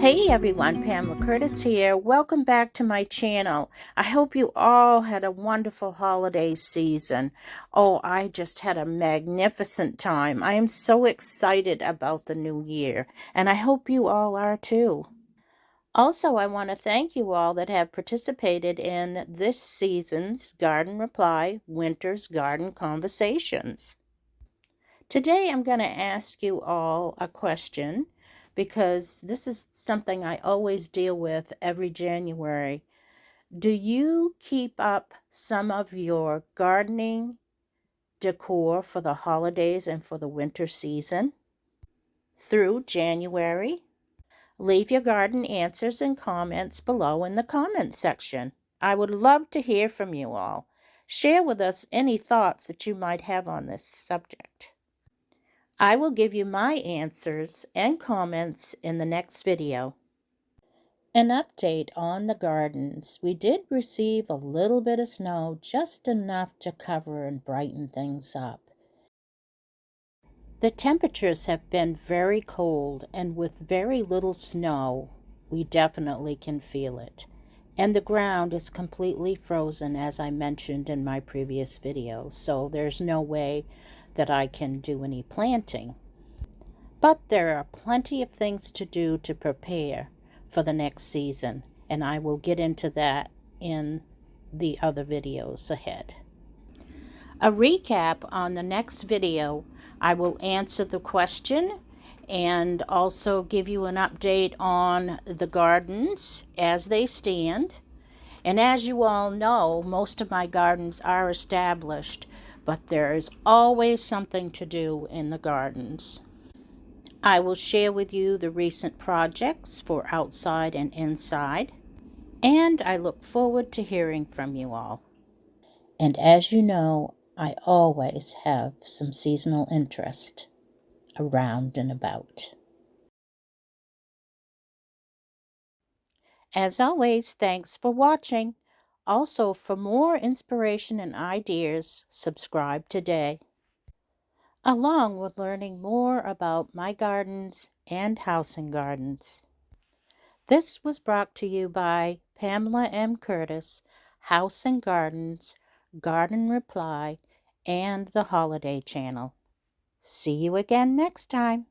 Hey everyone, Pamela Curtis here. Welcome back to my channel. I hope you all had a wonderful holiday season. Oh, I just had a magnificent time. I am so excited about the new year, and I hope you all are too. Also, I want to thank you all that have participated in this season's Garden Reply Winter's Garden Conversations. Today I'm going to ask you all a question because this is something I always deal with every January. Do you keep up some of your gardening decor for the holidays and for the winter season through January? Leave your garden answers and comments below in the comments section. I would love to hear from you all. Share with us any thoughts that you might have on this subject. I will give you my answers and comments in the next video. An update on the gardens. We did receive a little bit of snow, just enough to cover and brighten things up. The temperatures have been very cold, and with very little snow, we definitely can feel it. And the ground is completely frozen, as I mentioned in my previous video, so there's no way that I can do any planting. But there are plenty of things to do to prepare for the next season, and I will get into that in the other videos ahead. A recap on the next video, I will answer the question and also give you an update on the gardens as they stand. And as you all know, most of my gardens are established, but there is always something to do in the gardens. I will share with you the recent projects for outside and inside, and I look forward to hearing from you all. And as you know, I always have some seasonal interest around and about. As always, thanks for watching. Also, for more inspiration and ideas, subscribe today, along with learning more about my gardens and house and gardens. This was brought to you by Pamela M. Curtis, House and Gardens, Garden Reply, and the Holiday Channel. See you again next time.